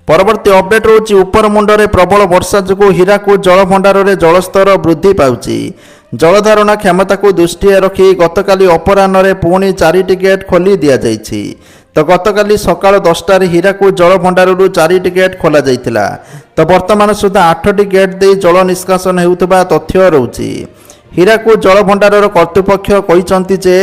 परवर्ती अपडेट रोची उपर मुंडरे प्रबल वर्षा जो हीराकूद जलभंडार में जलस्तर वृद्धि पाउछि। जलधारणा क्षमता को दृष्टि रखी गतकाली अपराह्न पुणी 4टी गेट खोली दि जाइछि। तो गतकाली सकाळ 10टार हीराकूद जलभंडार 4टी गेट खोल जाइथिला। तो वर्तमान सुधा 8टी गेट दे जल निष्कासन हेउथबा तथ्य रहउछि। हीराकूद जलभंडार कर्तृपक्ष कहिसंति जे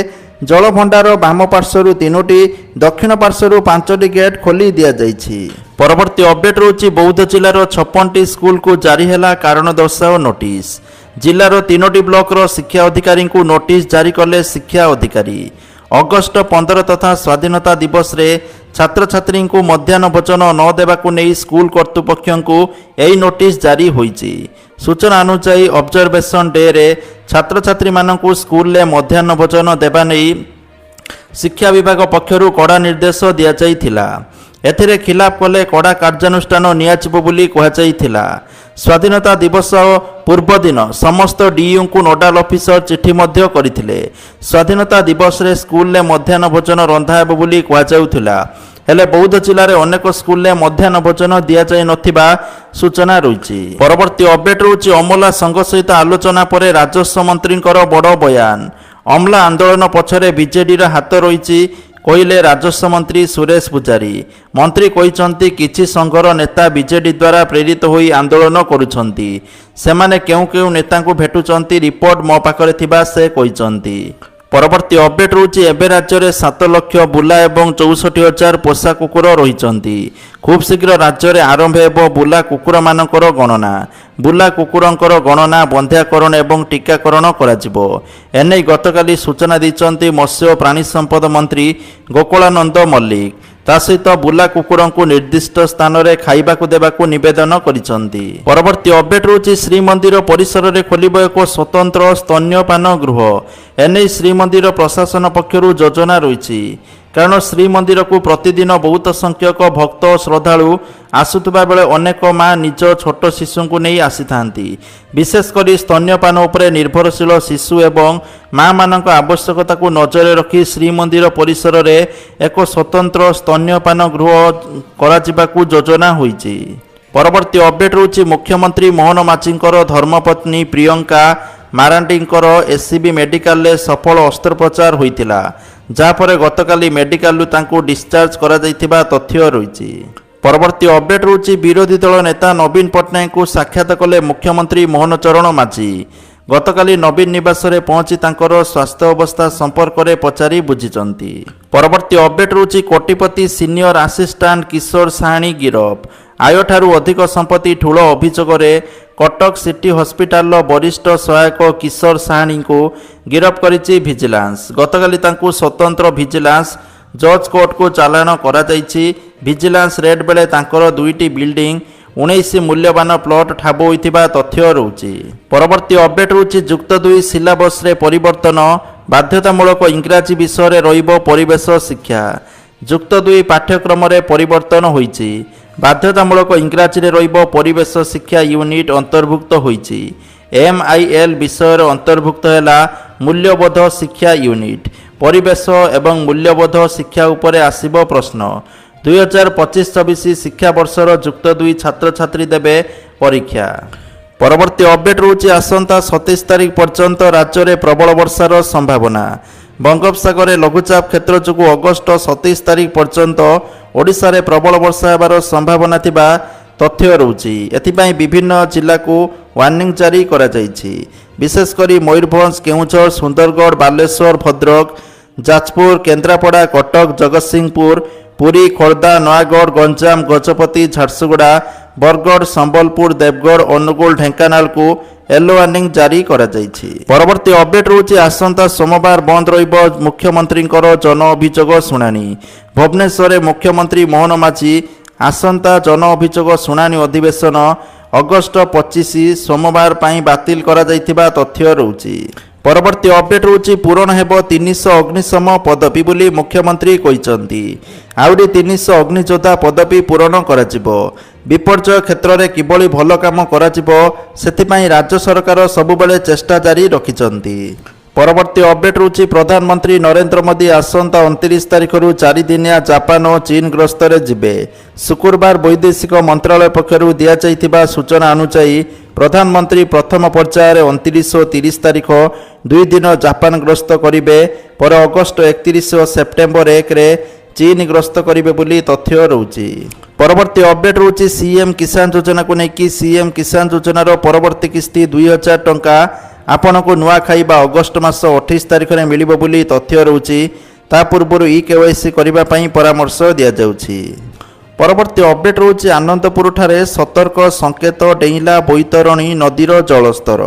जलभंडार बाम पार्श्वर 3टी दक्षिण पार्श्वर 5टी गेट खोली दि जाइछि। परवर्ती अपडेट रोची बौद्ध जिलार 56टी स्कूल को जारी हैला कारण दर्शाओ नोटिस। जिलार 3टी ब्लॉक शिक्षा अधिकारी को नोटिस जारी कले शिक्षा अधिकारी। अगस्ट 15 तथा स्वाधीनता दिवस रे छात्र छात्री को मध्याह्न भोजन न देवाकू नहीं स्कूल कर्तृपक्ष को यही नोटिस जारी होईछि। सूचना अनुसार ऑब्जर्वेशन डे रे छात्र छात्री मानकू स्कूल ले मध्याह्न भोजन देवा नहीं शिक्षा विभाग पक्षरु कड़ा निर्देश दिया जाइथिला। एथिरे खिलाफ कले कड़ा कार्यानुष्ठान नियाजिबो बोली कहुଯାଇଥିଲା। स्वाधीनता दिवस पूर्व दिन समस्त डीयू को नोडाल ऑफिसर चिठी मध्य करथिले। स्वाधीनता दिवस रे स्कूल ले मध्याह्न भोजन रंधा हेबो बोली कहुଯାଇଥିଲା। हेले बौद्ध जिले में अनेक स्कूल में मध्याह्न भोजन दि जाई नथिबा सूचना रही। परवर्ती अपडेट रोची अमला संघ सहित आलोचना पर राजस्व मंत्री बड़ बयान। अमला आंदोलन पछरे बीजेडी हाथ रही कहले राजस्व मंत्री सुरेश पुजारी। मंत्री कहते किछि संघर नेता बीजेडी द्वारा प्रेरित होई आंदोलन करुछंती। सेमाने केउ केउ नेता को भेटुचंती रिपोर्ट मो पाखरे थिबा से कहते। परवर्ती अपडेट रोची एबे राज्य में 7 लाख बुला एवं 64,000 पोषा कुकुर रही। खूब शीघ्र राज्य में आरंभ हो बुला कुकुर मानकर गणना। बुला कुकुरंकर गणना बंध्याकरण एवं टीकाकरण कराजिबो। एने गतकाली सूचना दैछंती मत्स्य और प्राणी संपद मंत्री गोकुलानंद मल्लिक। ता सहित बुला कुकुर को निर्दिष्ट स्थान में खाइबाकू देबाकू निवेदन करिसंती। परवर्ती अपडेट रोची श्रीमंदिर परिसर में खोलिबो एक स्वतंत्र स्तन्यपान गृह। एने श्रीमंदिर प्रशासन पक्षरु योजना रही। कारण श्रीमंदिर को प्रतिदिन बहुत संख्यक भक्त श्रद्धालु आसुवा बेले अनेक माँ निज छोट शिशु को नहीं आसी थांती। विशेषकर स्तन्यपान उपरे निर्भरशील शिशु एवं माँ मानक आवश्यकता को नजर रखी श्रीमंदिर परिसर में एक स्वतंत्र स्तन्यपान गृह कराजिबाकू योजना होईछि। परवर्ती अपडेट रोची मुख्यमंत्री मोहन माझींकर धर्मपत्नी प्रियंका मारांडींकर एससीबी मेडिकल रे सफल अस्त्रोपचार होइतिला। जापर गतकाली मेडिकल तांको डिस्चार्ज करा जाइथिबा तथ्य रही। परवर्ती अपडेट रोची विरोधी दल नेता नवीन पट्टनायक को साक्षात कले मुख्यमंत्री मोहन चरण माझी। गतकाली नवीन निवास रे पहुंची तांकर स्वास्थ्य अवस्था संपर्क में पचारि बुझिचंती। परवर्ती अपडेट रोची कोटिपति सीनियर असिस्टेंट किशोर साहानी गिरफ। आय ठारू अधिक संपत्ति ठूल अभियोग रे कटक सिटी हॉस्पिटल वरिष्ठ सहायक किशोर साहानी को गिरफ करिछि विजिलेंस। गतकाली तांकु स्वतंत्र विजिलेंस जज कोर्ट को चालाण करा जाइछि। विजिलेंस रेड बेले तांकर 2टी बिल्डिंग 19 मूल्यवान प्लॉट ठाब होइथिबा तथ्य रहउछि। परवर्ती अपडेट रहउछि जुक्त 2 सिलेबस रे परिवर्तन। बाध्यतामूलक इंग्राजी विषय रे रहिबो परिवेश शिक्षा। जुक्त 2 पाठ्यक्रम रे परिवर्तन होइछि। बाध्यतामूलक इंग्राजी रे रहिबो परिवेश शिक्षा यूनिट अंतर्भुक्त होइछि। MIL विषय अंतर्भुक्त हैला मूल्यबोध शिक्षा यूनिट। परिवेश एवं मूल्यबोध शिक्षा उपरे आसीबो प्रश्न। 2025-26 शिक्षा वर्षर जुक्त 2 छात्र छात्री देबे परीक्षा। परवर्ती अपडेट रोची आसंता 27 तारिख पर्यंत राज्य में प्रबल वर्षार संभावना। बंगोपसागर लघुचाप क्षेत्र जो अगस्ट 27 तारिख पर्यंत ओडिशा रे प्रबल वर्षा हेबार संभावना थिबा तथ्य रहुछि। एथिपाई विभिन्न जिला को वार्निंग जारी करा जाइछि। विशेषकर मयूरभंज केउंझर सुंदरगढ़ बालेश्वर भद्रक जाजपुर केन्द्रापड़ा कटक जगतसिंहपुर पुरी खोर्धा नयागढ़ गंजाम गजपति झारसुगुड़ा बरगढ़ संबलपुर देवगढ़ अनुगुल ढेंकानाल को येलो वार्निंग जारी करा जाइछि। परवर्ती अपडेट रोची आसंता सोमवार बंद रहिबो मुख्यमंत्री जन अभियोग शुणाणी। भुवनेश्वर में मुख्यमंत्री मोहन माझी आसंता जन अभियोग शुणाणी अधिवेशन अगस्ट 25 सोमवार पाई बातिल करा जाइथिबा तथ्य रहउछि। परवर्ती अपडेट रोची पूरण हेबो 300 अग्निशम पदवी बोली मुख्यमंत्री कहिसंती। आउरी 300 अग्नियोद्धा पदवी पूरण कराजिबो। विपर्यय क्षेत्र में किभली भल काम कराजिबो सेथिपाई राज्य सरकार सबुबले चेष्टा जारी रखिचंती। ପରବର୍ତ୍ତୀ ଅପଡେଟ୍ ହେଉଛି ପ୍ରଧାନମନ୍ତ୍ରୀ ନରେନ୍ଦ୍ର ମୋଦି ଆସନ୍ତା 29 ତାରିଖରୁ 4 ଦିନିଆ ଜାପାନ ଓ ଚୀନ ଗସ୍ତରେ ଯିବେ। ଶୁକ୍ରବାର ବୈଦେଶିକ ମନ୍ତ୍ରାଳୟ ପକ୍ଷରୁ ଦିଆଯାଇଥିବା ସୂଚନା ଅନୁଯାୟୀ ପ୍ରଧାନମନ୍ତ୍ରୀ ପ୍ରଥମ ପର୍ଯ୍ୟାୟରେ 29 ଓ 30 ତାରିଖ 2 ଦିନ ଜାପାନ ଗସ୍ତ କରିବେ। ପରେ ଅଗଷ୍ଟ 31 ଓ ସେପ୍ଟେମ୍ବର 1ରେ ଚୀନ ଗସ୍ତ କରିବେ ବୋଲି ତଥ୍ୟ ରହୁଛି। ପରବର୍ତ୍ତୀ ଅପଡେଟ୍ ହେଉଛି ସିଏମ୍ କିଷାନ ଯୋଜନାକୁ ନେଇକି ସିଏମ୍ କିଷାନ ଯୋଜନାର ପରବର୍ତ୍ତୀ କିସ୍ତି 2000 ଟଙ୍କା ଆପଣଙ୍କୁ ନୂଆଖାଇ ବା ଅଗଷ୍ଟ ମାସ 28 ତାରିଖରେ ମିଳିବ ବୋଲି ତଥ୍ୟ ରହୁଛି। ତା ପୂର୍ବରୁ KYC କରିବା ପାଇଁ ପରାମର୍ଶ ଦିଆଯାଉଛି। ପରବର୍ତ୍ତୀ ଅପଡେଟ୍ ରହୁଛି ଆନନ୍ଦପୁରଠାରେ ସତର୍କ ସଙ୍କେତ ଡେଇଁଲା ବୈତରଣୀ ନଦୀର ଜଳସ୍ତର।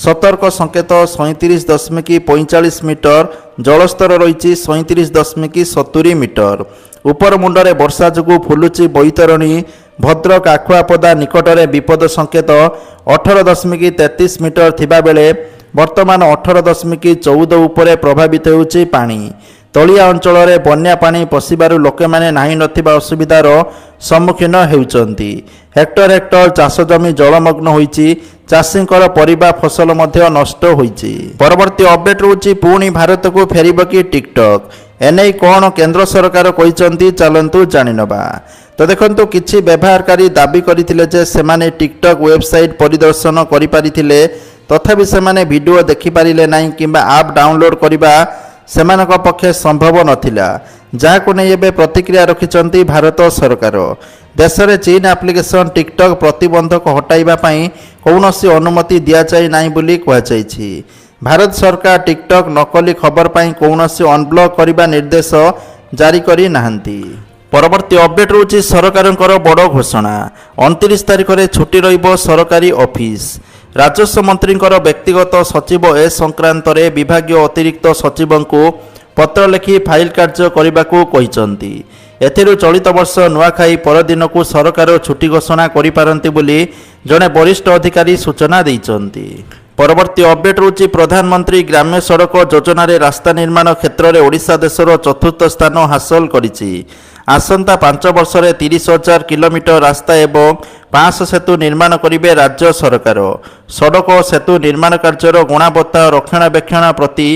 ସତର୍କ ସଙ୍କେତ 37.45 ମିଟର, ଜଳସ୍ତର ରହିଛି 37.70 ମିଟର। ଉପର ମୁଣ୍ଡରେ ବର୍ଷା ଯୋଗୁଁ ଫୁଲୁଛି ବୈତରଣୀ। ଭଦ୍ରକ ଆଖୁଆପଦା ନିକଟରେ ବିପଦ ସଙ୍କେତ 18.33 ମିଟର ଥିବାବେଳେ ବର୍ତ୍ତମାନ 18.14 ଉପରେ ପ୍ରଭାବିତ ହେଉଛି ପାଣି। ତଳିଆ ଅଞ୍ଚଳରେ ବନ୍ୟା ପାଣି ପଶିବାରୁ ଲୋକମାନେ ନାହିଁ ନଥିବା ଅସୁବିଧାର ସମ୍ମୁଖୀନ ହେଉଛନ୍ତି। ହେକ୍ଟର ହେକ୍ଟର ଚାଷ ଜମି ଜଳମଗ୍ନ ହୋଇଛି। ଚାଷୀଙ୍କର ପରିବା ଫସଲ ମଧ୍ୟ ନଷ୍ଟ ହୋଇଛି। ପରବର୍ତ୍ତୀ ଅପଡେଟ୍ ରହୁଛି ପୁଣି ଭାରତକୁ ଫେରିବ କି ଟିକଟକ୍? ଏନେଇ କ'ଣ କେନ୍ଦ୍ର ସରକାର କହିଛନ୍ତି ଚାଲନ୍ତୁ ଜାଣିନେବା। ତ ଦେଖନ୍ତୁ, କିଛି ବ୍ୟବହାରକାରୀ ଦାବି କରିଥିଲେ ଯେ ସେମାନେ ଟିକଟକ୍ ୱେବସାଇଟ୍ ପରିଦର୍ଶନ କରିପାରିଥିଲେ, ତଥାପି ସେମାନେ ଭିଡ଼ିଓ ଦେଖିପାରିଲେ ନାହିଁ କିମ୍ବା ଆପ୍ ଡାଉନଲୋଡ୍ କରିବା ସେମାନଙ୍କ ପକ୍ଷେ ସମ୍ଭବ ନଥିଲା, ଯାହାକୁ ନେଇ ଏବେ ପ୍ରତିକ୍ରିୟା ରଖିଛନ୍ତି ଭାରତ ସରକାର। ଦେଶରେ ଚୀନ ଆପ୍ଲିକେସନ୍ ଟିକଟକ୍ ପ୍ରତିବନ୍ଧକ ହଟାଇବା ପାଇଁ କୌଣସି ଅନୁମତି ଦିଆଯାଇ ନାହିଁ ବୋଲି କୁହାଯାଇଛି। ଭାରତ ସରକାର ଟିକଟକ୍ ନକଲି ଖବର ପାଇଁ କୌଣସି ଅନବ୍ଲକ୍ କରିବା ନିର୍ଦ୍ଦେଶ ଜାରି କରିନାହାନ୍ତି। ପରବର୍ତ୍ତୀ ଅପଡେଟ୍ ରହୁଛି ସରକାରଙ୍କର ବଡ଼ ଘୋଷଣା। 29 ତାରିଖରେ ଛୁଟି ରହିବ ସରକାରୀ ଅଫିସ। ରାଜସ୍ୱ ମନ୍ତ୍ରୀଙ୍କର ବ୍ୟକ୍ତିଗତ ସଚିବ ଏ ସଂକ୍ରାନ୍ତରେ ବିଭାଗୀୟ ଅତିରିକ୍ତ ସଚିବଙ୍କୁ ପତ୍ର ଲେଖି ଫାଇଲ କାର୍ଯ୍ୟ କରିବାକୁ କହିଛନ୍ତି। ଏଥିରୁ ଚଳିତ ବର୍ଷ ନୂଆଖାଇ ପରଦିନକୁ ସରକାର ଛୁଟି ଘୋଷଣା କରିପାରନ୍ତି ବୋଲି ଜଣେ ବରିଷ୍ଠ ଅଧିକାରୀ ସୂଚନା ଦେଇଛନ୍ତି। ପରବର୍ତ୍ତୀ ଅପଡେଟ୍ ରହୁଛି ପ୍ରଧାନମନ୍ତ୍ରୀ ଗ୍ରାମ୍ୟ ସଡ଼କ ଯୋଜନାରେ ରାସ୍ତା ନିର୍ମାଣ କ୍ଷେତ୍ରରେ ଓଡ଼ିଶା ଦେଶର ଚତୁର୍ଥ ସ୍ଥାନ ହାସଲ କରିଛି। ଆସନ୍ତା 5 ବର୍ଷରେ 30,000 କିଲୋମିଟର ରାସ୍ତା ଏବଂ 500 ସେତୁ ନିର୍ମାଣ କରିବେ ରାଜ୍ୟ ସରକାର। ସଡ଼କ ଓ ସେତୁ ନିର୍ମାଣ କାର୍ଯ୍ୟର ଗୁଣବତ୍ତା ଓ ରକ୍ଷଣାବେକ୍ଷଣ ପ୍ରତି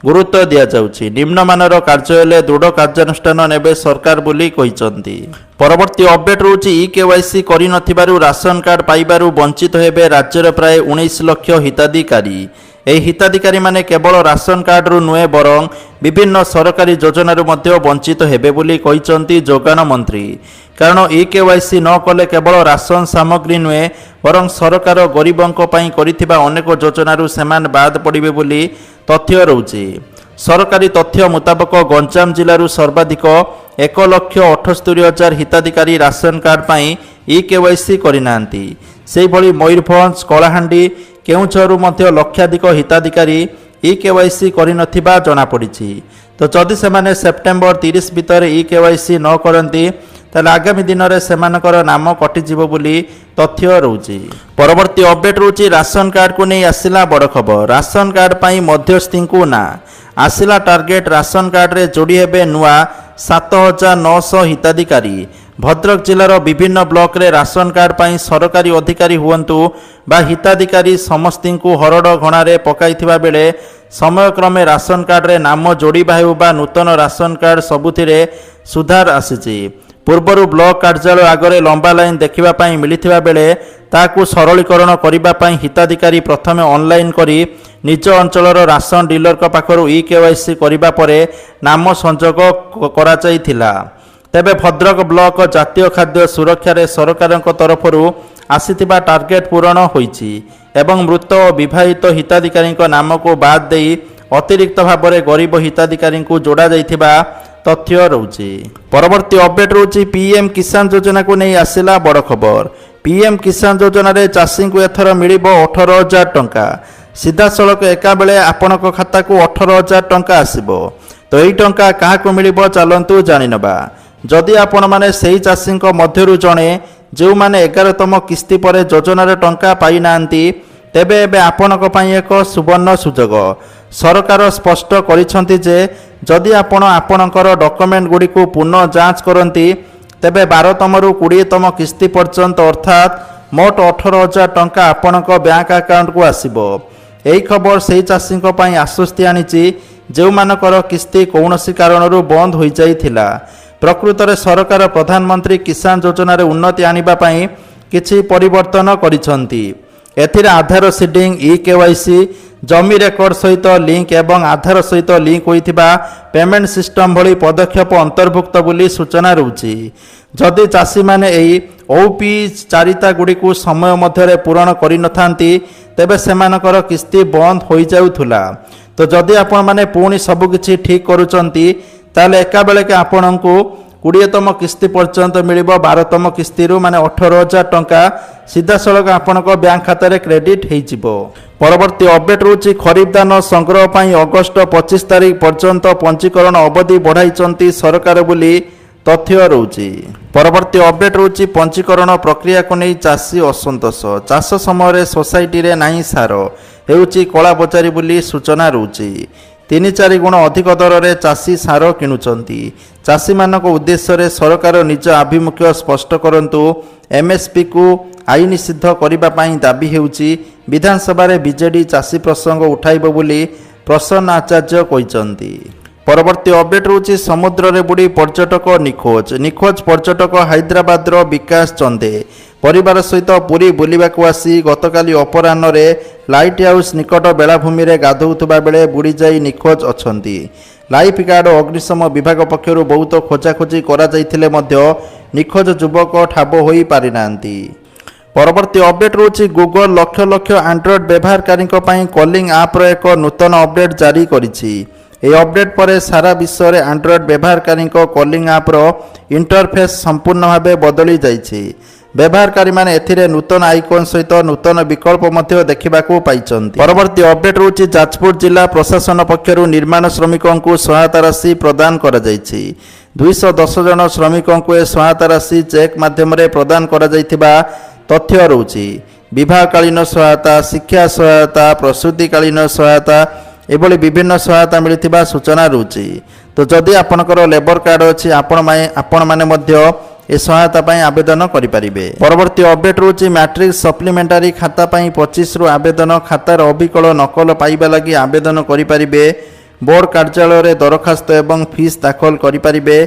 ଗୁରୁତ୍ୱ ଦିଆଯାଉଛି। ନିମ୍ନମାନର କାର୍ଯ୍ୟ ହେଲେ ଦୃଢ଼ କାର୍ଯ୍ୟାନୁଷ୍ଠାନ ନେବେ ସରକାର ବୋଲି କହିଛନ୍ତି। ପରବର୍ତ୍ତୀ ଅପଡେଟ୍ ରହୁଛି KYC କରିନଥିବାରୁ ରାସନ କାର୍ଡ ପାଇବାରୁ ବଞ୍ଚିତ ହେବେ ରାଜ୍ୟର ପ୍ରାୟ 19 ଲକ୍ଷ ହିତାଧିକାରୀ। ଏହି ହିତାଧିକାରୀମାନେ କେବଳ ରାସନ କାର୍ଡରୁ ନୁହେଁ ବରଂ ବିଭିନ୍ନ ସରକାରୀ ଯୋଜନାରୁ ମଧ୍ୟ ବଞ୍ଚିତ ହେବେ ବୋଲି କହିଛନ୍ତି ଯୋଗାଣ ମନ୍ତ୍ରୀ। କାରଣ KYC ନ କଲେ କେବଳ ରାସନ ସାମଗ୍ରୀ ନୁହେଁ ବରଂ ସରକାର ଗରିବଙ୍କ ପାଇଁ କରିଥିବା ଅନେକ ଯୋଜନାରୁ ସେମାନେ ବାଦ ପଡ଼ିବେ ବୋଲି ତଥ୍ୟ ରହୁଛି। ସରକାରୀ ତଥ୍ୟ ମୁତାବକ ଗଞ୍ଜାମ ଜିଲ୍ଲାରୁ ସର୍ବାଧିକ 1,78,000 ହିତାଧିକାରୀ ରାସନ କାର୍ଡ ପାଇଁ KYC କରିନାହାନ୍ତି। ସେହିଭଳି ମୟୂରଭଞ୍ଜ, କଳାହାଣ୍ଡି, କେଉଁଝରରୁ ମଧ୍ୟ ଲକ୍ଷାଧିକ ହିତାଧିକାରୀ KYC କରିନଥିବା ଜଣାପଡ଼ିଛି। ତ ଯଦି ସେମାନେ ସେପ୍ଟେମ୍ବର 30 ଭିତରେ KYC ନ କରନ୍ତି ତାହେଲେ ଆଗାମୀ ଦିନରେ ସେମାନଙ୍କର ନାମ କଟିଯିବ ବୋଲି ତଥ୍ୟ ରହୁଛି। ପରବର୍ତ୍ତୀ ଅପଡେଟ୍ ରହୁଛି ରାସନ କାର୍ଡକୁ ନେଇ ଆସିଲା ବଡ଼ ଖବର। ରାସନ କାର୍ଡ ପାଇଁ ମଧ୍ୟସ୍ଥିଙ୍କୁ ନା ଆସିଲା ଟାର୍ଗେଟ। ରାସନ କାର୍ଡରେ ଯୋଡ଼ି ହେବେ ନୂଆ 7,900 ହିତାଧିକାରୀ। ଭଦ୍ରକ ଜିଲ୍ଲାର ବିଭିନ୍ନ ବ୍ଲକରେ ରାସନ କାର୍ଡ ପାଇଁ ସରକାରୀ ଅଧିକାରୀ ହୁଅନ୍ତୁ ବା ହିତାଧିକାରୀ ସମସ୍ତଙ୍କୁ ହରଡ଼ ଘଣାରେ ପକାଇଥିବା ବେଳେ ସମୟକ୍ରମେ ରାସନ କାର୍ଡରେ ନାମ ଯୋଡ଼ିବା ହେଉ ବା ନୂତନ ରାସନ କାର୍ଡ ସବୁଥିରେ ସୁଧାର ଆସିଛି। ପୂର୍ବରୁ ବ୍ଲକ କାର୍ଯ୍ୟାଳୟ ଆଗରେ ଲମ୍ବା ଲାଇନ୍ ଦେଖିବା ପାଇଁ ମିଳିଥିବା ବେଳେ ତାହାକୁ ସରଳୀକରଣ କରିବା ପାଇଁ ହିତାଧିକାରୀ ପ୍ରଥମେ ଅନଲାଇନ୍ କରି ନିଜ ଅଞ୍ଚଳର ରାସନ ଡିଲରଙ୍କ ପାଖରୁ KYC କରିବା ପରେ ନାମ ସଂଯୋଗ କରାଯାଇଥିଲା। ତେବେ ଭଦ୍ରକ ବ୍ଲକ ଜାତୀୟ ଖାଦ୍ୟ ସୁରକ୍ଷାରେ ସରକାରଙ୍କ ତରଫରୁ ଆସିଥିବା ଟାର୍ଗେଟ ପୂରଣ ହୋଇଛି ଏବଂ ମୃତ ଓ ବିବାହିତ ହିତାଧିକାରୀଙ୍କ ନାମକୁ ବାଦ ଦେଇ ଅତିରିକ୍ତ ଭାବରେ ଗରିବ ହିତାଧିକାରୀଙ୍କୁ ଯୋଡ଼ାଯାଇଥିବା ତଥ୍ୟ ରହୁଛି। ପରବର୍ତ୍ତୀ ଅପଡେଟ୍ ରହୁଛି PM କିଷାନ ଯୋଜନାକୁ ନେଇ ଆସିଲା ବଡ଼ ଖବର। PM କିଷାନ ଯୋଜନାରେ ଚାଷୀଙ୍କୁ ଏଥର ମିଳିବ 18,000 ଟଙ୍କା। ସିଧାସଳଖ ଏକାବେଳେ ଆପଣଙ୍କ ଖାତାକୁ 18,000 ଟଙ୍କା ଆସିବ। ତ ଏହି ଟଙ୍କା କାହାକୁ ମିଳିବ ଚାଲନ୍ତୁ ଜାଣିନେବା। ଯଦି ଆପଣମାନେ ସେହି ଚାଷୀଙ୍କ ମଧ୍ୟରୁ ଜଣେ ଯେଉଁମାନେ 11ତମ କିସ୍ତି ପରେ ଯୋଜନାର ଟଙ୍କା ପାଇନାହାନ୍ତି ତେବେ ଏବେ ଆପଣଙ୍କ ପାଇଁ ଏକ ସୁବର୍ଣ୍ଣ ସୁଯୋଗ। ସରକାର ସ୍ପଷ୍ଟ କରିଛନ୍ତି ଯେ ଯଦି ଆପଣ ଆପଣଙ୍କର ଡକୁମେଣ୍ଟ ଗୁଡ଼ିକୁ ପୁନଃ ଯାଞ୍ଚ କରନ୍ତି ତେବେ 12ତମରୁ 20ତମ କିସ୍ତି ପର୍ଯ୍ୟନ୍ତ ଅର୍ଥାତ୍ ମୋଟ 18,000 ଟଙ୍କା ଆପଣଙ୍କ ବ୍ୟାଙ୍କ ଆକାଉଣ୍ଟକୁ ଆସିବ। ଏହି ଖବର ସେହି ଚାଷୀଙ୍କ ପାଇଁ ଆଶ୍ୱସ୍ତି ଆଣିଛି ଯେଉଁମାନଙ୍କର କିସ୍ତି କୌଣସି କାରଣରୁ ବନ୍ଦ ହୋଇଯାଇଥିଲା। ପ୍ରକୃତରେ ସରକାର ପ୍ରଧାନମନ୍ତ୍ରୀ କିଷାନ ଯୋଜନାରେ ଉନ୍ନତି ଆଣିବା ପାଇଁ କିଛି ପରିବର୍ତ୍ତନ କରିଛନ୍ତି। ଏଥିରେ ଆଧାର ସିଡିଂ, ଇ-KYC, ଜମି ରେକର୍ଡ ସହିତ ଲିଙ୍କ ଏବଂ ଆଧାର ସହିତ ଲିଙ୍କ ହୋଇଥିବା ପେମେଣ୍ଟ ସିଷ୍ଟମ ଭଳି ପଦକ୍ଷେପ ଅନ୍ତର୍ଭୁକ୍ତ ବୋଲି ସୂଚନା ରହୁଛି। ଯଦି ଚାଷୀମାନେ ଏହି ଔପଚାରିକତା ଗୁଡ଼ିକୁ ସମୟ ମଧ୍ୟରେ ପୂରଣ କରିନଥାନ୍ତି ତେବେ ସେମାନଙ୍କର କିସ୍ତି ବନ୍ଦ ହୋଇଯାଉଥିଲା। ତ ଯଦି ଆପଣମାନେ ପୁଣି ସବୁକିଛି ଠିକ୍ କରୁଛନ୍ତି ତାହେଲେ ଏକାବେଳକେ ଆପଣଙ୍କୁ 20ତମ କିସ୍ତି ପର୍ଯ୍ୟନ୍ତ ମିଳିବ। 12ତମ କିସ୍ତିରୁ ମାନେ 18,000 ଟଙ୍କା ସିଧାସଳଖ ଆପଣଙ୍କ ବ୍ୟାଙ୍କ ଖାତାରେ କ୍ରେଡିଟ୍ ହୋଇଯିବ। ପରବର୍ତ୍ତୀ ଅପଡେଟ୍ ରହୁଛି ଖରିଫ ଧାନ ସଂଗ୍ରହ ପାଇଁ ଅଗଷ୍ଟ 25 ତାରିଖ ପର୍ଯ୍ୟନ୍ତ ପଞ୍ଜୀକରଣ ଅବଧି ବଢ଼ାଇଛନ୍ତି ସରକାର ବୋଲି ତଥ୍ୟ ରହୁଛି। ପରବର୍ତ୍ତୀ ଅପଡେଟ୍ ରହୁଛି ପଞ୍ଜୀକରଣ ପ୍ରକ୍ରିୟାକୁ ନେଇ ଚାଷୀ ଅସନ୍ତୋଷ। ଚାଷ ସମୟରେ ସୋସାଇଟିରେ ନାହିଁ ସାର, ହେଉଛି କଳାବଜାରୀ ବୋଲି ସୂଚନା ରହୁଛି। 3-4 ଗୁଣ ଅଧିକ ଦରରେ ଚାଷୀ ସାର କିଣୁଛନ୍ତି। ଚାଷୀମାନଙ୍କ ଉଦ୍ଦେଶ୍ୟରେ ସରକାର ନିଜ ଆଭିମୁଖ୍ୟ ସ୍ପଷ୍ଟ କରନ୍ତୁ। MSPକୁ ଆଇନ ସିଦ୍ଧ କରିବା ପାଇଁ ଦାବି ହେଉଛି। ବିଧାନସଭାରେ ବିଜେଡି ଚାଷୀ ପ୍ରସଙ୍ଗ ଉଠାଇବ ବୋଲି ପ୍ରସନ୍ନ ଆଚାର୍ଯ୍ୟ କହିଛନ୍ତି। ପରବର୍ତ୍ତୀ ଅପଡେଟ୍ ରହୁଛି ସମୁଦ୍ରରେ ବୁଡ଼ି ପର୍ଯ୍ୟଟକ ନିଖୋଜ। ନିଖୋଜ ପର୍ଯ୍ୟଟକ ହାଇଦ୍ରାବାଦର ବିକାଶ ଚନ୍ଦେ ପରିବାର ସହିତ ପୁରୀ ବୁଲିବାକୁ ଆସି ଗତକାଲି ଅପରାହ୍ନରେ ଲାଇଟ୍ ହାଉସ୍ ନିକଟ ବେଳାଭୂମିରେ ଗାଧୋଉଥିବା ବେଳେ ବୁଡ଼ିଯାଇ ନିଖୋଜ ଅଛନ୍ତି। ଲାଇଫ୍ ଗାର୍ଡ ଓ ଅଗ୍ନିଶମ ବିଭାଗ ପକ୍ଷରୁ ବହୁତ ଖୋଜାଖୋଜି କରାଯାଇଥିଲେ ମଧ୍ୟ ନିଖୋଜ ଯୁବକ ଠାବ ହୋଇପାରିନାହାନ୍ତି। ପରବର୍ତ୍ତୀ ଅପଡେଟ୍ ରହୁଛି ଗୁଗଲ ଲକ୍ଷ ଲକ୍ଷ ଆଣ୍ଡ୍ରଏଡ୍ ବ୍ୟବହାରକାରୀଙ୍କ ପାଇଁ କଲିଂ ଆପ୍ର ଏକ ନୂତନ ଅପଡେଟ୍ ଜାରି କରିଛି। ଏହି ଅପଡେଟ୍ ପରେ ସାରା ବିଶ୍ୱରେ ଆଣ୍ଡ୍ରଏଡ୍ ବ୍ୟବହାରକାରୀଙ୍କ କଲିଂ ଆପ୍ର ଇଣ୍ଟରଫେସ୍ ସମ୍ପୂର୍ଣ୍ଣ ଭାବେ ବଦଳି ଯାଇଛି। ବ୍ୟବହାରକାରୀମାନେ ଏଥିରେ ନୂତନ ଆଇକନ୍ ସହିତ ନୂତନ ବିକଳ୍ପ ମଧ୍ୟ ଦେଖିବାକୁ ପାଇଛନ୍ତି। ପରବର୍ତ୍ତୀ ଅପଡେଟ୍ ରହୁଛି ଯାଜପୁର ଜିଲ୍ଲା ପ୍ରଶାସନ ପକ୍ଷରୁ ନିର୍ମାଣ ଶ୍ରମିକଙ୍କୁ ସହାୟତା ରାଶି ପ୍ରଦାନ କରାଯାଇଛି। 210 ଜଣ ଶ୍ରମିକଙ୍କୁ ଏ ସହାୟତା ରାଶି ଚେକ୍ ମାଧ୍ୟମରେ ପ୍ରଦାନ କରାଯାଇଥିବା ତଥ୍ୟ ରହୁଛି। ବିବାହକାଳୀନ ସହାୟତା, ଶିକ୍ଷା ସହାୟତା, ପ୍ରସୂତିକାଳୀନ ସହାୟତା ଏଭଳି ବିଭିନ୍ନ ସହାୟତା ମିଳିଥିବା ସୂଚନା ରହୁଛି। ତ ଯଦି ଆପଣଙ୍କର ଲେବର କାର୍ଡ ଅଛି ଆପଣମାନେ ମଧ୍ୟ ଏ ସହାୟତା ପାଇଁ ଆବେଦନ କରିପାରିବେ। ପରବର୍ତ୍ତୀ ଅପଡେଟ୍ ରହୁଛି ମ୍ୟାଟ୍ରିକ୍ ସପ୍ଲିମେଣ୍ଟାରୀ ଖାତା ପାଇଁ 25ରୁ ଆବେଦନ। ଖାତାର ଅବିକଳ ନକଲ ପାଇବା ଲାଗି ଆବେଦନ କରିପାରିବେ। ବୋର୍ଡ କାର୍ଯ୍ୟାଳୟରେ ଦରଖାସ୍ତ ଏବଂ ଫିସ୍ ଦାଖଲ କରିପାରିବେ।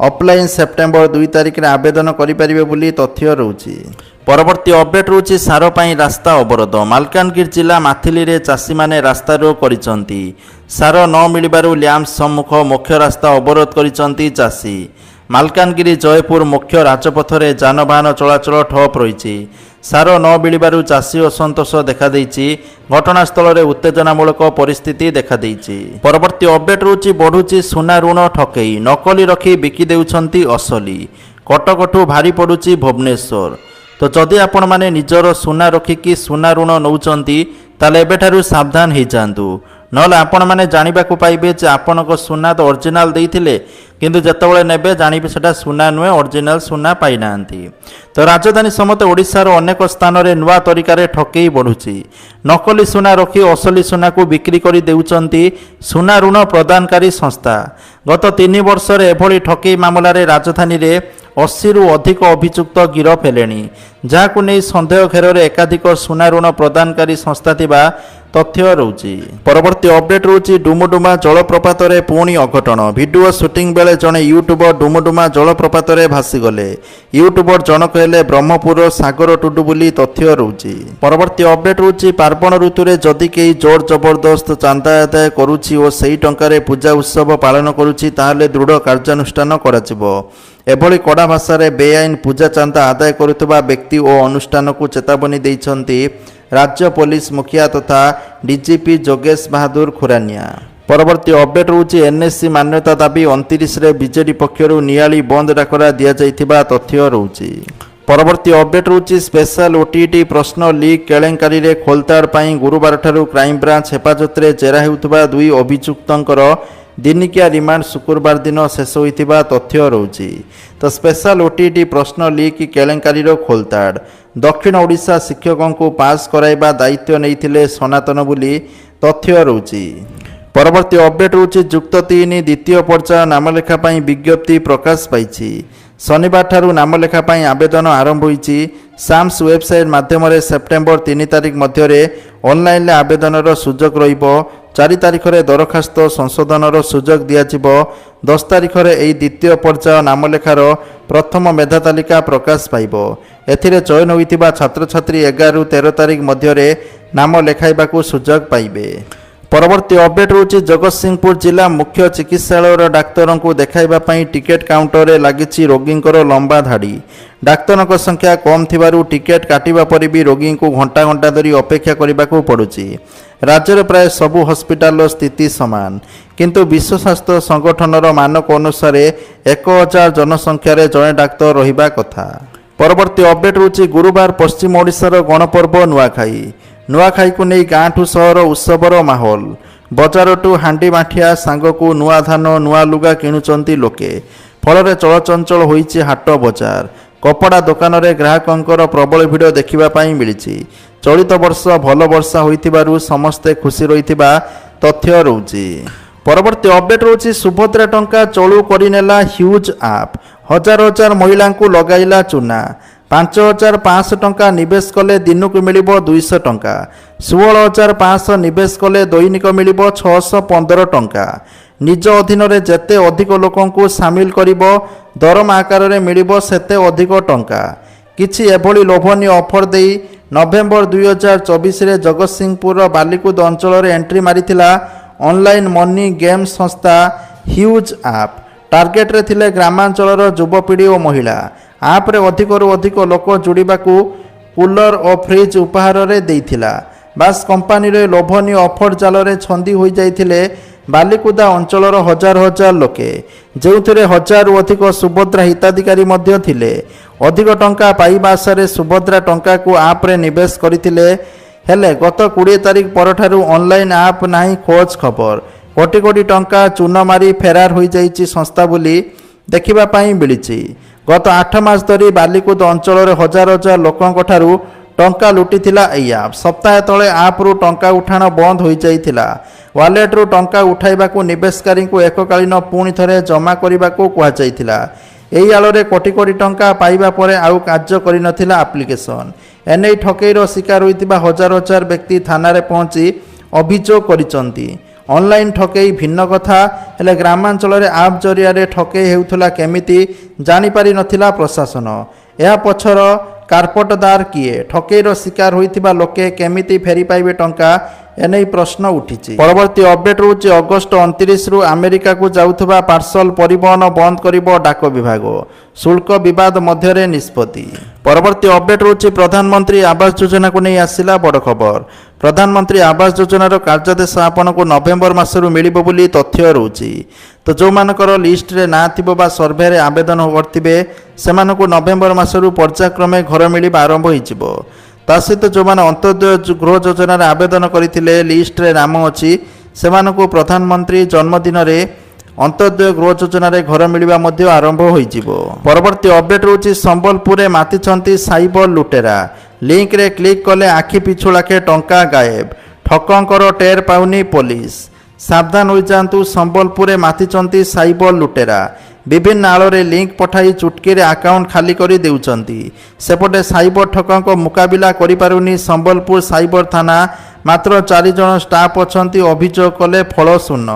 ଅଫଲାଇନ୍ ସେପ୍ଟେମ୍ବର 2 ତାରିଖରେ ଆବେଦନ କରିପାରିବେ ବୋଲି ତଥ୍ୟ ରହୁଛି। ପରବର୍ତ୍ତୀ ଅପଡେଟ୍ ରହୁଛି ସାର ପାଇଁ ରାସ୍ତା ଅବରୋଧ। ମାଲକାନଗିରି ଜିଲ୍ଲା ମାଥିଲିରେ ଚାଷୀମାନେ ରାସ୍ତାରୋକ କରିଛନ୍ତି। ସାର ନ ମିଳିବାରୁ ଲ୍ୟାମ୍ପ ସମ୍ମୁଖ ମୁଖ୍ୟ ରାସ୍ତା ଅବରୋଧ କରିଛନ୍ତି ଚାଷୀ। ମାଲକାନଗିରି ଜୟପୁର ମୁଖ୍ୟ ରାଜପଥରେ ଯାନବାହନ ଚଳାଚଳ ଠପ୍ ରହିଛି। ସାର ନ ମିଳିବାରୁ ଚାଷୀ ଅସନ୍ତୋଷ ଦେଖାଦେଇଛି। ଘଟଣାସ୍ଥଳରେ ଉତ୍ତେଜନାମୂଳକ ପରିସ୍ଥିତି ଦେଖାଦେଇଛି। ପରବର୍ତ୍ତୀ ଅପଡେଟ୍ ରହୁଛି ବଢ଼ୁଛି ସୁନା ଋଣ ଠକେଇ। ନକଲି ରଖି ବିକି ଦେଉଛନ୍ତି ଅସଲି। କଟକଠୁ ଭାରି ପଡ଼ୁଛି ଭୁବନେଶ୍ୱର। ତ ଯଦି ଆପଣମାନେ ନିଜର ସୁନା ରଖିକି ସୁନା ଋଣ ନେଉଛନ୍ତି ତାହେଲେ ଏବେଠାରୁ ସାବଧାନ ହେଇଯାଆନ୍ତୁ। ନହେଲେ ଆପଣମାନେ ଜାଣିବାକୁ ପାଇବେ ଯେ ଆପଣଙ୍କ ସୁନା ତ ଅରିଜିନାଲ ଦେଇଥିଲେ କିନ୍ତୁ ଯେତେବେଳେ ନେବେ ଜାଣିବେ ସେଟା ସୁନା ନୁହେଁ, ଅରିଜିନାଲ ସୁନା ପାଇନାହାନ୍ତି। ତ ରାଜଧାନୀ ସମେତ ଓଡ଼ିଶାର ଅନେକ ସ୍ଥାନରେ ନୂଆ ତରିକାରେ ଠକେଇ ବଢ଼ୁଛି। ନକଲି ସୁନା ରଖି ଅସଲି ସୁନାକୁ ବିକ୍ରି କରି ଦେଉଛନ୍ତି ସୁନା ଋଣ ପ୍ରଦାନକାରୀ ସଂସ୍ଥା। ଗତ 3 ବର୍ଷରେ ଏଭଳି ଠକେଇ ମାମଲାରେ ରାଜଧାନୀରେ 80ରୁ ଅଧିକ ଅଭିଯୁକ୍ତ ଗିରଫ ହେଲେଣି, ଯାହାକୁ ନେଇ ସନ୍ଦେହ ଘେରରେ ଏକାଧିକ ସୁନା ଋଣ ପ୍ରଦାନକାରୀ ସଂସ୍ଥା ଥିବା ତଥ୍ୟ ରହୁଛି। ପରବର୍ତ୍ତୀ ଅପଡେଟ୍ ରହୁଛି ଡୁମୁଡୁମା ଜଳପ୍ରପାତରେ ପୁଣି ଅଘଟଣ। ଭିଡ଼ିଓ ସୁଟିଂ ବେଳେ ଜଣେ ୟୁଟ୍ୟୁବର ଡୁମୁଡୁମା ଜଳପ୍ରପାତରେ ଭାସିଗଲେ। ୟୁଟ୍ୟୁବର ଜଣକ ହେଲେ ବ୍ରହ୍ମପୁରର ସାଗର ଟୁଡୁ ବୋଲି ତଥ୍ୟ ରହୁଛି। ପରବର୍ତ୍ତୀ ଅପଡେଟ୍ ରହୁଛି ପାର୍ବଣ ଋତୁରେ ଯଦି କେହି ଜୋର ଜବରଦସ୍ତ ଚାନ୍ଦା ଆଦାୟ କରୁଛି ଓ ସେହି ଟଙ୍କାରେ ପୂଜା ଉତ୍ସବ ପାଳନ କରୁଛି ତାହେଲେ ଦୃଢ଼ କାର୍ଯ୍ୟାନୁଷ୍ଠାନ କରାଯିବ। ଏଭଳି କଡ଼ା ଭାଷାରେ ବେଆଇନ ପୂଜା ଚାନ୍ଦା ଆଦାୟ କରୁଥିବା ବ୍ୟକ୍ତି ଓ ଅନୁଷ୍ଠାନକୁ ଚେତାବନୀ ଦେଇଛନ୍ତି ରାଜ୍ୟ ପୋଲିସ ମୁଖିଆ ତଥା ଡିଜିପି ଯୋଗେଶ ବାହାଦୁର ଖୁରାନିଆ। ପରବର୍ତ୍ତୀ ଅପଡେଟ୍ ରହୁଛି NSC ମାନ୍ୟତା ଦାବି 29ରେ ବିଜେଡି ପକ୍ଷରୁ ନିଆଳି ବନ୍ଦ ଡାକରା ଦିଆଯାଇଥିବା ତଥ୍ୟ ରହୁଛି। ପରବର୍ତ୍ତୀ ଅପଡେଟ୍ ରହୁଛି ସ୍ପେଶାଲ OTT ପ୍ରଶ୍ନ ଲିକ୍ କେଳେଙ୍କାରୀରେ ଖୋଲତାଡ଼ ପାଇଁ ଗୁରୁବାରଠାରୁ କ୍ରାଇମବ୍ରାଞ୍ଚ ହେଫାଜତରେ ଜେରା ହେଉଥିବା 2 ଅଭିଯୁକ୍ତଙ୍କର ଦିନିକିଆ ରିମାଣ୍ଡ ଶୁକ୍ରବାର ଦିନ ଶେଷ ହୋଇଥିବା ତଥ୍ୟ ରହୁଛି। ତ ସ୍ପେଶାଲ OTT ପ୍ରଶ୍ନ ଲିକ୍ କେଳେଙ୍କାରୀର ଖୋଲତାଡ଼। ଦକ୍ଷିଣ ଓଡ଼ିଶା ଶିକ୍ଷକଙ୍କୁ ପାସ୍ କରାଇବା ଦାୟିତ୍ୱ ନେଇଥିଲେ ସନାତନ ବୋଲି ତଥ୍ୟ ରହୁଛି। ପରବର୍ତ୍ତୀ ଅପଡେଟ୍ ରହୁଛି ଯୁକ୍ତ 3 ଦ୍ୱିତୀୟ ପର୍ଯ୍ୟାୟ ନାମଲେଖା ପାଇଁ ବିଜ୍ଞପ୍ତି ପ୍ରକାଶ ପାଇଛି। ଶନିବାରଠାରୁ ନାମଲେଖା ପାଇଁ ଆବେଦନ ଆରମ୍ଭ ହୋଇଛି। ସାମ୍ସ ୱେବସାଇଟ୍ ମାଧ୍ୟମରେ ସେପ୍ଟେମ୍ବର 3 ତାରିଖ ମଧ୍ୟରେ ଅନଲାଇନ୍ରେ ଆବେଦନର ସୁଯୋଗ ରହିବ। 4 ତାରିଖରେ ଦରଖାସ୍ତ ସଂଶୋଧନର ସୁଯୋଗ ଦିଆଯିବ। 10 ତାରିଖରେ ଏହି ଦ୍ୱିତୀୟ ପର୍ଯ୍ୟାୟ ନାମଲେଖାର ପ୍ରଥମ ମେଧା ତାଲିକା ପ୍ରକାଶ ପାଇବ। ଏଥିରେ ଚୟନ ହୋଇଥିବା ଛାତ୍ରଛାତ୍ରୀ 11ରୁ 13 ତାରିଖ ମଧ୍ୟରେ ନାମ ଲେଖାଇବାକୁ ସୁଯୋଗ ପାଇବେ। ପରବର୍ତ୍ତୀ ଅପଡେଟ୍ ହେଉଛି ଜଗତସିଂହପୁର ଜିଲ୍ଲା ମୁଖ୍ୟ ଚିକିତ୍ସାଳୟର ଡାକ୍ତରଙ୍କୁ ଦେଖାଇବା ପାଇଁ ଟିକେଟ୍ କାଉଣ୍ଟରରେ ଲାଗିଛି ରୋଗୀଙ୍କର ଲମ୍ବା ଧାଡ଼ି। ଡାକ୍ତରଙ୍କ ସଂଖ୍ୟା କମ୍ ଥିବାରୁ ଟିକେଟ୍ କାଟିବା ପରେ ବି ରୋଗୀଙ୍କୁ ଘଣ୍ଟା ଘଣ୍ଟା ଧରି ଅପେକ୍ଷା କରିବାକୁ ପଡ଼ୁଛି। ରାଜ୍ୟର ପ୍ରାୟ ସବୁ ହସ୍ପିଟାଲର ସ୍ଥିତି ସମାନ, କିନ୍ତୁ ବିଶ୍ୱ ସ୍ୱାସ୍ଥ୍ୟ ସଂଗଠନର ମାନକ ଅନୁସାରେ 1000 ଜନସଂଖ୍ୟାରେ ଜଣେ ଡାକ୍ତର ରହିବା କଥା। ପରବର୍ତ୍ତୀ ଅପଡେଟ୍ ହେଉଛି ଗୁରୁବାର ପଶ୍ଚିମ ଓଡ଼ିଶାର ଗଣପର୍ବ ନୂଆଖାଇ। ନୂଆଖାଇକୁ ନେଇ ଗାଁଠୁ ସହର ଉତ୍ସବର ମାହୋଲ। ବଜାରଠୁ ହାଣ୍ଡି ମାଠିଆ ସାଙ୍ଗକୁ ନୂଆ ଧାନ ନୂଆ ଲୁଗା କିଣୁଛନ୍ତି ଲୋକେ। ଫଳରେ ଚଳଚଞ୍ଚଳ ହୋଇଛି ହାଟ ବଜାର। କପଡ଼ା ଦୋକାନରେ ଗ୍ରାହକଙ୍କର ପ୍ରବଳ ଭିଡ଼ ଦେଖିବା ପାଇଁ ମିଳିଛି। ଚଳିତ ବର୍ଷ ଭଲ ବର୍ଷା ହୋଇଥିବାରୁ ସମସ୍ତେ ଖୁସି ରହିଥିବା ତଥ୍ୟ ରହୁଛି। ପରବର୍ତ୍ତୀ ଅପଡେଟ୍ ହେଉଛି ସୁଭଦ୍ରା ଟଙ୍କା ଚଳୁ କରିନେଲା ହ୍ୟୁଜ୍ ଆପ୍। ହଜାର ହଜାର ମହିଳାଙ୍କୁ ଲଗାଇଲା ଚୁନା। 5500 ଟଙ୍କା ନିବେଶ କଲେ ଦିନକୁ ମିଳିବ 200 ଟଙ୍କା। 16500 ନିବେଶ କଲେ ଦୈନିକ ମିଳିବ 615 ଟଙ୍କା। ନିଜ ଅଧୀନରେ ଯେତେ ଅଧିକ ଲୋକଙ୍କୁ ସାମିଲ କରିବ ଦରମା ଆକାରରେ ମିଳିବ ସେତେ ଅଧିକ ଟଙ୍କା। କିଛି ଏଭଳି ଲୋଭନୀୟ ଅଫର ଦେଇ ନଭେମ୍ବର 2024ରେ ଜଗତସିଂହପୁରର ବାଲିକୁଦ ଅଞ୍ଚଳରେ ଏଣ୍ଟ୍ରି ମାରିଥିଲା ଅନଲାଇନ୍ ମନି ଗେମ୍ ସଂସ୍ଥା ହ୍ୟୁଜ୍ ଆପ୍। ଟାର୍ଗେଟରେ ଥିଲେ ଗ୍ରାମାଞ୍ଚଳର ଯୁବପିଢ଼ି ଓ ମହିଳା। ଆପ୍ରେ ଅଧିକରୁ ଅଧିକ ଲୋକ ଯୋଡ଼ିବାକୁ କୁଲର ଓ ଫ୍ରିଜ୍ ଉପହାରରେ ଦେଇଥିଲା। ବାସ୍ କମ୍ପାନୀର ଲୋଭନୀୟ ଅଫର ଜାଲରେ ଛନ୍ଦି ହୋଇଯାଇଥିଲେ ବାଲିକୁଦା ଅଞ୍ଚଳର ହଜାର ହଜାର ଲୋକେ, ଯେଉଁଥିରେ 1000ରୁ ଅଧିକ ସୁଭଦ୍ରା ହିତାଧିକାରୀ ମଧ୍ୟ ଥିଲେ। ଅଧିକ ଟଙ୍କା ପାଇବା ଆଶାରେ ସୁଭଦ୍ରା ଟଙ୍କାକୁ ଆପ୍ରେ ନିବେଶ କରିଥିଲେ। ହେଲେ ଗତ 20 ତାରିଖ ପରଠାରୁ ଅନଲାଇନ୍ ଆପ୍ ନାହିଁ ଖୋଜ ଖବର। କୋଟି କୋଟି ଟଙ୍କା ଚୂନ ମାରି ଫେରାର ହୋଇଯାଇଛି ସଂସ୍ଥା ବୋଲି ଦେଖିବା ପାଇଁ ମିଳିଛି। ଗତ 8 ମାସ ଧରି ବାଲିକୁଦ ଅଞ୍ଚଳରେ ହଜାର ହଜାର ଲୋକଙ୍କଠାରୁ ଟଙ୍କା ଲୁଟିଥିଲା ଏହି ଆପ୍। ସପ୍ତାହ ତଳେ ଆପ୍ରୁ ଟଙ୍କା ଉଠାଣ ବନ୍ଦ ହୋଇଯାଇଥିଲା। ୱାଲେଟ୍ରୁ ଟଙ୍କା ଉଠାଇବାକୁ ନିବେଶକାରୀଙ୍କୁ ଏକକାଳୀନ ପୁଣି ଥରେ ଜମା କରିବାକୁ କୁହାଯାଇଥିଲା। ଏହି ଆଳରେ କୋଟି କୋଟି ଟଙ୍କା ପାଇବା ପରେ ଆଉ କାର୍ଯ୍ୟ କରିନଥିଲା ଆପ୍ଲିକେସନ୍। ଏନେଇ ଠକେଇର ଶିକାର ହୋଇଥିବା ହଜାର ହଜାର ବ୍ୟକ୍ତି ଥାନାରେ ପହଞ୍ଚି ଅଭିଯୋଗ କରିଛନ୍ତି। ଅନଲାଇନ୍ ଠକେଇ ଭିନ୍ନ କଥା, ହେଲେ ଗ୍ରାମାଞ୍ଚଳରେ ଆପ୍ ଜରିଆରେ ଠକେଇ ହେଉଥିଲା କେମିତି ଜାଣିପାରିନଥିଲା ପ୍ରଶାସନ। ଏହା ପଛର କାର୍ପଟଦାର କିଏ? ଠକେଇର ଶିକାର ହୋଇଥିବା ଲୋକେ କେମିତି ଫେରି ପାଇବେ ଟଙ୍କା? ଏନେଇ ପ୍ରଶ୍ନ ଉଠିଛି। ପରବର୍ତ୍ତୀ ଅପଡେଟ୍ ହେଉଛି ଅଗଷ୍ଟ 29ରୁ ଆମେରିକାକୁ ଯାଉଥିବା ପାର୍ସଲ ପରିବହନ ବନ୍ଦ କରିବ ଡାକ ବିଭାଗ। ଶୁଳ୍କ ବିବାଦ ମଧ୍ୟରେ ନିଷ୍ପତ୍ତି। ପରବର୍ତ୍ତୀ ଅପଡେଟ୍ ହେଉଛି ପ୍ରଧାନମନ୍ତ୍ରୀ ଆବାସ ଯୋଜନାକୁ ନେଇ ଆସିଲା ବଡ଼ ଖବର। ପ୍ରଧାନମନ୍ତ୍ରୀ ଆବାସ ଯୋଜନାର କାର୍ଯ୍ୟାଦେଶ ଆପଣଙ୍କୁ ନଭେମ୍ବର ମାସରୁ ମିଳିବ ବୋଲି ତଥ୍ୟ ରହୁଛି। ତ ଯେଉଁମାନଙ୍କର ଲିଷ୍ଟରେ ନାଁ ଥିବ ବା ସର୍ଭେରେ ଆବେଦନ କରିଥିବେ ସେମାନଙ୍କୁ ନଭେମ୍ବର ମାସରୁ ପର୍ଯ୍ୟାୟକ୍ରମେ ଘର ମିଳିବା ଆରମ୍ଭ ହୋଇଯିବ। ତା ସହିତ ଯେଉଁମାନେ ଅନ୍ତୋଦୟ ଗୃହ ଯୋଜନାରେ ଆବେଦନ କରିଥିଲେ ଲିଷ୍ଟରେ ନାମ ଅଛି ସେମାନଙ୍କୁ ପ୍ରଧାନମନ୍ତ୍ରୀ ଜନ୍ମଦିନରେ ଅନ୍ତୋଦୟ ଗୃହ ଯୋଜନାରେ ଘର ମିଳିବା ମଧ୍ୟ ଆରମ୍ଭ ହୋଇଯିବ। ପରବର୍ତ୍ତୀ ଅପଡେଟ୍ ହେଉଛି ସମ୍ବଲପୁରରେ ମାତିଛନ୍ତି ସାଇବର ଲୁଟେରା। ଲିଙ୍କରେ କ୍ଲିକ୍ କଲେ ଆଖି ପିଛୁ ଲାଖେ ଟଙ୍କା ଗାଏବ। ଠକଙ୍କର ଟେର ପାଉନି ପୋଲିସ। ସାବଧାନ ହୋଇଯାଆନ୍ତୁ, ସମ୍ବଲପୁରରେ ମାତିଛନ୍ତି ସାଇବର ଲୁଟେରା। ବିଭିନ୍ନ ଆଳରେ ଲିଙ୍କ ପଠାଇ ଚୁଟକିରେ ଆକାଉଣ୍ଟ ଖାଲି କରି ଦେଉଛନ୍ତି। ସେପଟେ ସାଇବର ଠକଙ୍କ ମୁକାବିଲା କରିପାରୁନି ସମ୍ବଲପୁର ସାଇବର ଥାନା। ମାତ୍ର 4 ଜଣ ଷ୍ଟାଫ୍ ଅଛନ୍ତି, ଅଭିଯୋଗ କଲେ ଫଳ ଶୂନ।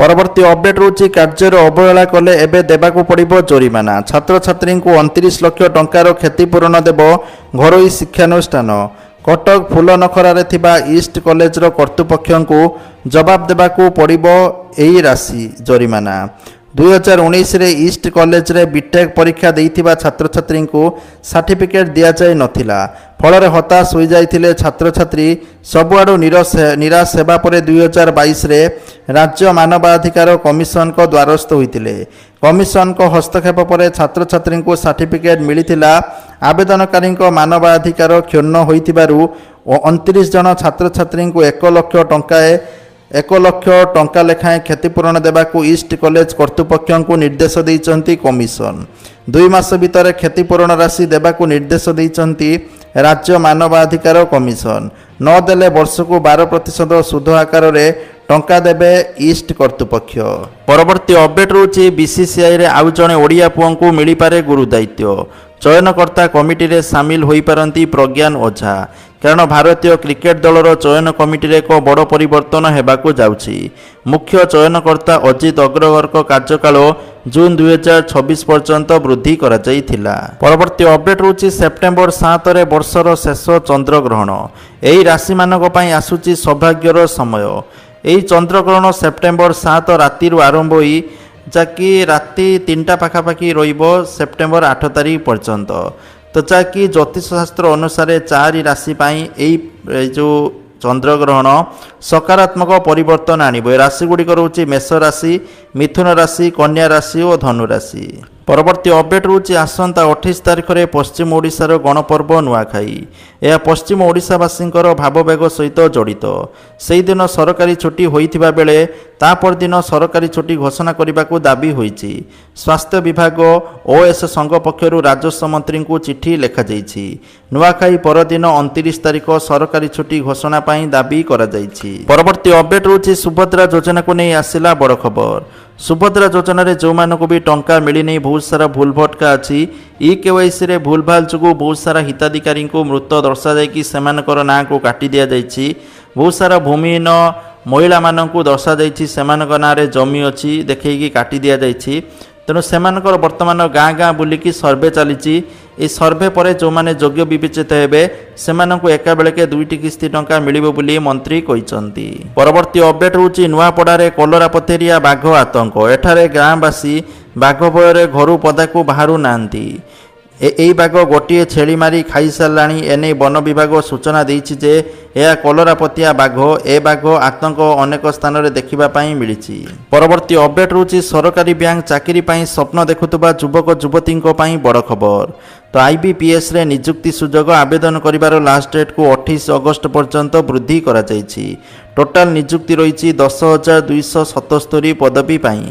ପରବର୍ତ୍ତୀ ଅପଡେଟ୍ ହେଉଛି କାର୍ଯ୍ୟରେ ଅବହେଳା କଲେ ଏବେ ଦେବାକୁ ପଡ଼ିବ ଜୋରିମାନା। ଛାତ୍ରଛାତ୍ରୀଙ୍କୁ 29 ଲକ୍ଷ ଟଙ୍କାର କ୍ଷତିପୂରଣ ଦେବ ଘରୋଇ ଶିକ୍ଷାନୁଷ୍ଠାନ। କଟକ ଫୁଲନଖରାରେ ଥିବା ଇଷ୍ଟ କଲେଜର କର୍ତ୍ତୃପକ୍ଷଙ୍କୁ ଜବାବ ଦେବାକୁ ପଡ଼ିବ ଏହି ରାଶି ଜୋରିମାନା। 2019ରେ ଇଷ୍ଟ କଲେଜରେ ବିଟେକ୍ ପରୀକ୍ଷା ଦେଇଥିବା ଛାତ୍ରଛାତ୍ରୀଙ୍କୁ ସାର୍ଟିଫିକେଟ୍ ଦିଆଯାଇ ନଥିଲା। ଫଳରେ ହତାଶ ହୋଇଯାଇଥିଲେ ଛାତ୍ରଛାତ୍ରୀ। ସବୁଆଡ଼ୁ ନିରାଶ ହେବା ପରେ 2022ରେ ରାଜ୍ୟ ମାନବାଧିକାର କମିଶନଙ୍କ ଦ୍ୱାରସ୍ଥ ହୋଇଥିଲେ। କମିଶନଙ୍କ ହସ୍ତକ୍ଷେପ ପରେ ଛାତ୍ରଛାତ୍ରୀଙ୍କୁ ସାର୍ଟିଫିକେଟ୍ ମିଳିଥିଲା। ଆବେଦନକାରୀଙ୍କ ମାନବାଧିକାର କ୍ଷୁଣ୍ଣ ହୋଇଥିବାରୁ 29 ଜଣ ଛାତ୍ରଛାତ୍ରୀଙ୍କୁ 1 ଲକ୍ଷ ଟଙ୍କା ଲେଖାଏଁ କ୍ଷତିପୂରଣ ଦେବାକୁ ଇଷ୍ଟ କଲେଜ କର୍ତ୍ତୃପକ୍ଷଙ୍କୁ ନିର୍ଦ୍ଦେଶ ଦେଇଛନ୍ତି କମିଶନ। 2 ମାସ ଭିତରେ କ୍ଷତିପୂରଣ ରାଶି ଦେବାକୁ ନିର୍ଦ୍ଦେଶ ଦେଇଛନ୍ତି ରାଜ୍ୟ ମାନବାଧିକାର କମିଶନ। ନଦେଲେ ବର୍ଷକୁ 12% ସୁଧ ଆକାରରେ ଟଙ୍କା ଦେବେ ଇଷ୍ଟ କର୍ତ୍ତୃପକ୍ଷ। ପରବର୍ତ୍ତୀ ଅପଡେଟ୍ ରହୁଛି ବିସିସିଆଇରେ ଆଉ ଜଣେ ଓଡ଼ିଆ ପୁଅଙ୍କୁ ମିଳିପାରେ ଗୁରୁ ଦାୟିତ୍ୱ। ଚୟନକର୍ତ୍ତା କମିଟିରେ ସାମିଲ ହୋଇପାରନ୍ତି ପ୍ରଜ୍ଞାନ ଓଝା। କାରଣ ଭାରତୀୟ କ୍ରିକେଟ ଦଳର ଚୟନ କମିଟିରେ ଏକ ବଡ଼ ପରିବର୍ତ୍ତନ ହେବାକୁ ଯାଉଛି। ମୁଖ୍ୟ ଚୟନକର୍ତ୍ତା ଅଜିତ ଅଗ୍ରକରଙ୍କ କାର୍ଯ୍ୟକାଳ ଜୁନ୍ 2026 ପର୍ଯ୍ୟନ୍ତ ବୃଦ୍ଧି କରାଯାଇଥିଲା। ପରବର୍ତ୍ତୀ ଅପଡେଟ୍ ହେଉଛି ସେପ୍ଟେମ୍ବର 7ରେ ବର୍ଷର ଶେଷ ଚନ୍ଦ୍ରଗ୍ରହଣ। ଏହି ରାଶିମାନଙ୍କ ପାଇଁ ଆସୁଛି ସୌଭାଗ୍ୟର ସମୟ। ଏହି ଚନ୍ଦ୍ରଗ୍ରହଣ ସେପ୍ଟେମ୍ବର 7 ରାତିରୁ ଆରମ୍ଭ ହୋଇ ଯାହାକି ରାତି 3ଟା ପାଖାପାଖି ରହିବ ସେପ୍ଟେମ୍ବର 8 ତାରିଖ ପର୍ଯ୍ୟନ୍ତ। ତ ଯାହାକି ଜ୍ୟୋତିଷଶାସ୍ତ୍ର ଅନୁସାରେ 4 ରାଶି ପାଇଁ ଏଇ ଯେଉଁ ଚନ୍ଦ୍ରଗ୍ରହଣ ସକାରାତ୍ମକ ପରିବର୍ତ୍ତନ ଆଣିବ। ଏ ରାଶିଗୁଡ଼ିକ ରହୁଛି ମେଷ ରାଶି, ମିଥୁନ ରାଶି, କନ୍ୟା ରାଶି ଓ ଧନୁ ରାଶି। ପରବର୍ତ୍ତୀ ଅପଡେଟ୍ ହେଉଛି ଆସନ୍ତା 28 ତାରିଖରେ ପଶ୍ଚିମ ଓଡ଼ିଶାର ଗଣପର୍ବ ନୂଆଖାଇ। ଏହା ପଶ୍ଚିମ ଓଡ଼ିଶାବାସୀଙ୍କର ଭାବବେଗ ସହିତ ଜଡ଼ିତ। ସେହିଦିନ ସରକାରୀ ଛୁଟି ହୋଇଥିବା ବେଳେ ତା ପରଦିନ ସରକାରୀ ଛୁଟି ଘୋଷଣା କରିବାକୁ ଦାବି ହୋଇଛି। ସ୍ୱାସ୍ଥ୍ୟ ବିଭାଗ ଓଏସ୍ ସଂଘ ପକ୍ଷରୁ ରାଜସ୍ୱ ମନ୍ତ୍ରୀଙ୍କୁ ଚିଠି ଲେଖାଯାଇଛି। ନୂଆଖାଇ ପରଦିନ 29 ତାରିଖ ସରକାରୀ ଛୁଟି ଘୋଷଣା ପାଇଁ ଦାବି କରାଯାଇଛି। ପରବର୍ତ୍ତୀ ଅପଡେଟ୍ ହେଉଛି ସୁଭଦ୍ରା ଯୋଜନାକୁ ନେଇ ଆସିଲା ବଡ଼ ଖବର। ସୁଭଦ୍ରା ଯୋଜନାରେ ଯେଉଁମାନଙ୍କୁ ବି ଟଙ୍କା ମିଳିନି ବହୁତ ସାରା ଭୁଲ ଭଟକା ଅଛି। ଇକେୱାଇସିରେ ଭୁଲଭାଲ ଯୋଗୁଁ ବହୁତ ସାରା ହିତାଧିକାରୀଙ୍କୁ ମୃତ ଦର୍ଶାଯାଇକି ସେମାନଙ୍କର ନାଁକୁ କାଟି ଦିଆଯାଇଛି। ବହୁତ ସାରା ଭୂମିହୀନ ମହିଳାମାନଙ୍କୁ ଦର୍ଶାଯାଇଛି ସେମାନଙ୍କ ନାଁରେ ଜମି ଅଛି ଦେଖେଇକି କାଟି ଦିଆଯାଇଛି। ତେଣୁ ସେମାନଙ୍କର ବର୍ତ୍ତମାନ ଗାଁ ଗାଁ ବୁଲିକି ସର୍ଭେ ଚାଲିଛି। ଏହି ସର୍ଭେ ପରେ ଯେଉଁମାନେ ଯୋଗ୍ୟ ବିବେଚିତ ହେବେ ସେମାନଙ୍କୁ ଏକାବେଳକେ 2ଟି କିସ୍ତି ଟଙ୍କା ମିଳିବ ବୋଲି ମନ୍ତ୍ରୀ କହିଛନ୍ତି। ପରବର୍ତ୍ତୀ ଅପଡେଟ୍ ହେଉଛି ନୂଆପଡ଼ାରେ କଲରାପତରିଆ ବାଘ ଆତଙ୍କ। ଏଠାରେ ଗାଁବାସୀ ବାଘ ଭୟରେ ଘରୁ ପଦାକୁ ବାହାରୁ ନାହାନ୍ତି। ଏହି ବାଘ ଗୋଟିଏ ଛେଳି ମାରି ଖାଇସାରିଲାଣି। ଏନେଇ ବନ ବିଭାଗ ସୂଚନା ଦେଇଛି ଯେ ଏହା କଲରାପତରିଆ ବାଘ। ଏ ବାଘ ଆତଙ୍କ ଅନେକ ସ୍ଥାନରେ ଦେଖିବା ପାଇଁ ମିଳିଛି। ପରବର୍ତ୍ତୀ ଅପଡେଟ୍ ହେଉଛି ସରକାରୀ ବ୍ୟାଙ୍କ ଚାକିରି ପାଇଁ ସ୍ୱପ୍ନ ଦେଖୁଥିବା ଯୁବକ ଯୁବତୀଙ୍କ ପାଇଁ ବଡ଼ ଖବର। ତ IBPSରେ ନିଯୁକ୍ତି ସୁଯୋଗ ଆବେଦନ କରିବାର ଲାଷ୍ଟ ଡେଟ୍କୁ 28 ଅଗଷ୍ଟ ପର୍ଯ୍ୟନ୍ତ ବୃଦ୍ଧି କରାଯାଇଛି। ଟୋଟାଲ ନିଯୁକ୍ତି ରହିଛି 10,277 ପଦବୀ ପାଇଁ।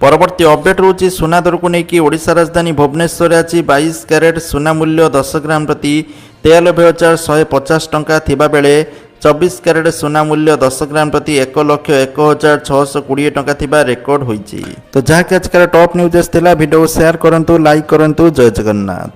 ପରବର୍ତ୍ତୀ ଅପଡେଟ୍ ହେଉଛି ସୁନା ଦରକୁ ନେଇକି ଓଡ଼ିଶା ରାଜଧାନୀ ଭୁବନେଶ୍ୱରରେ ଅଛି 22 କ୍ୟାରେଟ୍ ସୁନା ମୂଲ୍ୟ 10 ଗ୍ରାମ ପ୍ରତି 93,150 ଟଙ୍କା ଥିବାବେଳେ 24 କ୍ୟାରେଟ୍ ସୁନା ମୂଲ୍ୟ 10 ଗ୍ରାମ ପ୍ରତି 1,01,620 ଟଙ୍କା ଥିବା ରେକର୍ଡ ହୋଇଛି। ତ ଯାହାକି ଆଜିକାର ଟପ୍ ନ୍ୟୁଜ୍ ଥିଲା। ଭିଡ଼ିଓ ସେୟାର କରନ୍ତୁ, ଲାଇକ୍ କରନ୍ତୁ। ଜୟ ଜଗନ୍ନାଥ।